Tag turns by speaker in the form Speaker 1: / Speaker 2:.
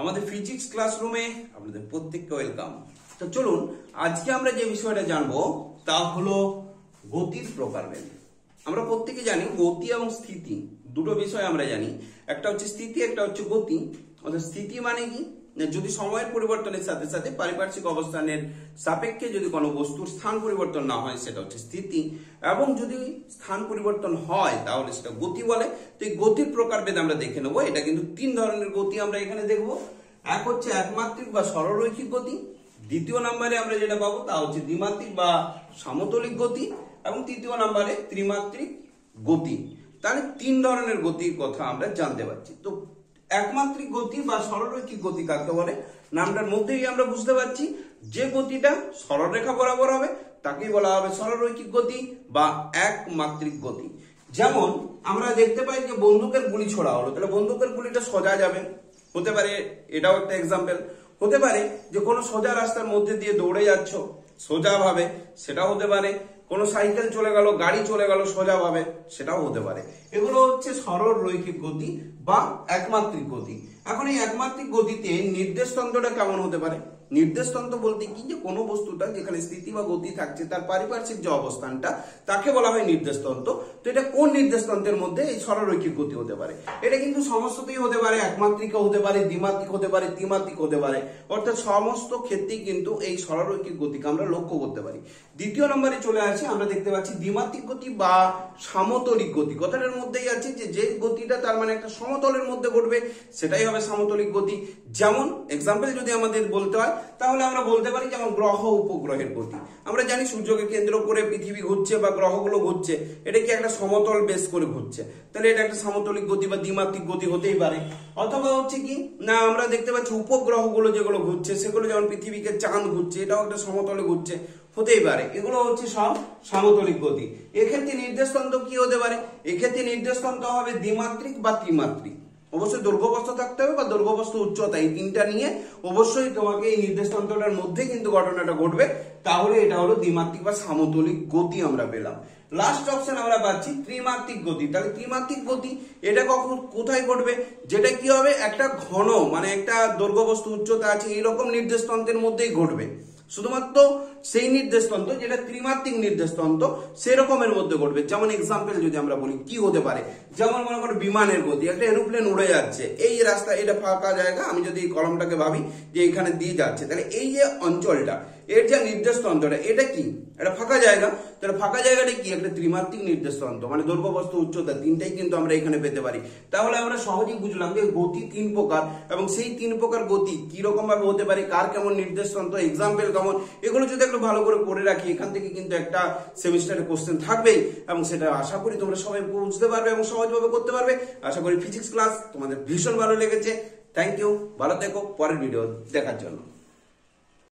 Speaker 1: আমাদের ফিজিক্স ক্লাসরুমে আপনাদের প্রত্যেককে ওয়েলকাম। তো চলুন আজকে আমরা যে বিষয়টা জানবো তা হলো গতির প্রকারভেদ। আমরা প্রত্যেকে জানি গতি এবং স্থিতি দুটো বিষয় আমরা জানি, একটা হচ্ছে স্থিতি, একটা হচ্ছে গতি। অর্থাৎ স্থিতি মানে কি, যদি সময়ের পরিবর্তনের সাথে সাথে পারিপার্শ্বিক অবস্থানের সাপেক্ষে যদি কোনো বস্তুর স্থান পরিবর্তন না হয় সেটা হচ্ছে স্থিতি, এবং যদি স্থান পরিবর্তন হয় তাহলে সেটা গতি বলে। তো এই গতির প্রকারভেদ আমরা দেখে নেবো। এটা কিন্তু তিন ধরনের গতি আমরা এখানে দেখবো। এক হচ্ছে একমাত্রিক বা সরলরৈখিক গতি, দ্বিতীয় নম্বরে আমরা যেটা পাবো তা হচ্ছে দ্বিমাত্রিক বা সমতলিক গতি, এবং তৃতীয় নম্বরে ত্রিমাত্রিক গতি। তাহলে তিন ধরনের গতির কথা আমরা জানতে পারছি। তো একমাত্রিক গতি বা সরলরৈখিক গতি কাকে বলে, নামটার মধ্যেই আমরা বুঝতে পারছি যে গতিটা সরলরেখা বরাবর হবে তাকেই বলা হবে সরলরৈখিক গতি বা একমাত্রিক গতি। যেমন আমরা দেখতে পাই যে বন্দুকের গুলি ছোড়া হলো, তাহলে বন্দুকের গুলিটা সোজা যাবে, হতে পারে এটাও একটা এক্সাম্পল। হতে পারে যে কোনো সোজা রাস্তার মধ্যে দিয়ে দৌড়ে যাচ্ছ সোজা ভাবে, সেটাও হতে পারে। কোনো সাইকেল চলে গেল, গাড়ি চলে গেল সোজা ভাবে, সেটাও হতে পারে। এগুলো হচ্ছে সরল রৈখিক গতি বা একমাত্রিক গতি। এখন এই একমাত্রিক গতিতে নির্দেশতন্ত্রটা কেমন হতে পারে? নির্দেশতন্ত্র বলতে কি, যে কোনো বস্তুটা যেখানে স্থিতি বা গতি থাকছে তার পারিপার্শ্বিক যে অবস্থানটা তাকে বলা হয় নির্দেশতন্ত্র। তো এটা কোন নির্দেশতন্ত্রের মধ্যে এই সরলরৈখিক গতি হতে পারে? এটা কিন্তু সমস্ততেই হতে পারে, একমাত্রিক হতে পারে, দ্বিমাত্রিক হতে পারে, ত্রিমাত্রিক হতে পারে। অর্থাৎ সমস্ত ক্ষেত্রেই কিন্তু এই সরলরৈখিক গতিকে আমরা লক্ষ্য করতে পারি। দ্বিতীয় নম্বরে চলে আসি, আমরা দেখতে পাচ্ছি দ্বিমাত্রিক গতি বা সমতলিক গতি। কথাটার মধ্যেই আছে যে গতিটা তার মানে একটা সমতলের মধ্যে ঘটবে সেটাই হবে সমতলিক গতি। যেমন এক্সাম্পল যদি আমাদের বলতে হয় তাহলে আমরা বলতে পারি যেমন গ্রহ উপগ্রহের গতি। আমরা জানি সূর্যকে কেন্দ্র করে পৃথিবী ঘুরছে বা গ্রহগুলো ঘুরছে, এটা কি একটা সমতল বেস করে ঘুরছে, তাহলে এটা একটা সমতলিক গতি বা দ্বিমাত্রিক গতি হতেই পারে। অথবা হচ্ছে কি না, আমরা দেখতে পাচ্ছি উপগ্রহগুলো যেগুলো ঘুরছে সেগুলো যেমন পৃথিবীকে চাঁদ ঘুরছে, এটাও একটা সমতলে ঘুরছে, হতেই পারে। এগুলো হচ্ছে সব সমতলিক গতি। এক্ষেত্রে নির্দেশতন্ত্র কি হতে পারে? এক্ষেত্রে নির্দেশতন্ত্র হবে দ্বিমাত্রিক বা ত্রিমাত্রিক। অবশ্যই দৈর্ঘ্যপ্রস্থ থাকতে হবে বা দৈর্ঘ্যপ্রস্থ উচ্চতা, এই তিনটা নিয়ে অবশ্যই তোমাকে এই নির্দেশতন্ত্রটার মধ্যে কিন্তু ঘটনাটা ঘটবে, তাহলে এটা হলো দ্বিমাত্রিক বা সমতলিক গতি আমরা পেলাম। লাস্ট অপশন আমরা পাচ্ছি ত্রিমাত্রিক গতি। তাহলে ত্রিমাত্রিক গতি এটা কখন কোথায় ঘটবে? যেটা কি হবে, একটা ঘন মানে একটা দৈর্ঘ্যপ্রস্থ উচ্চতা আছে এইরকম নির্দেশতন্ত্রের মধ্যেই ঘটবে। শুধুমাত্র সেই নির্দেশতন্ত্র যেটা ত্রিমাত্রিক নির্দেশতন্ত্র সেরকমের মধ্যে ঘটবে। যেমন এক্সাম্পল যদি আমরা বলি কি হতে পারে, যেমন মনে করো বিমানের গতি, একটা এরোপ্লেন উড়ে যাচ্ছে, এই রাস্তা এটা ফাঁকা জায়গা, আমি যদি এই কলমটাকে ভাবি যে এখানে দিয়ে যাচ্ছে, তাহলে এই যে অঞ্চলটা এর যে নির্দেশতন্ত্রটা এটা কি, এটা ফাঁকা জায়গা। তাহলে ফাঁকা জায়গাটা কি, একটা ত্রিমাত্রিক নির্দেশতন্ত্র, মানে দৈর্ঘ্যপ্রস্থ উচ্চতা তিনটাই কিন্তু আমরা এখানে পেতে পারি। তাহলে আমরা সহজেই বুঝলাম যে গতি তিন প্রকার, এবং সেই তিন প্রকার গতি কি রকম ভাবে হতে পারে, কার কেমন নির্দেশতন্ত্র, এক্সাম্পল কেমন, এগুলো যদি একটু ভালো করে পড়ে রাখি এখান থেকে কিন্তু একটা সেমিস্টারে কোশ্চেন থাকবেই, এবং সেটা আশা করি তোমরা সবাই বুঝতে পারবে এবং সহজভাবে করতে পারবে। আশা করি ফিজিক্স ক্লাস তোমাদের ভীষণ ভালো লেগেছে। থ্যাংক ইউ, ভালো থেকো, পরের ভিডিও দেখার জন্য।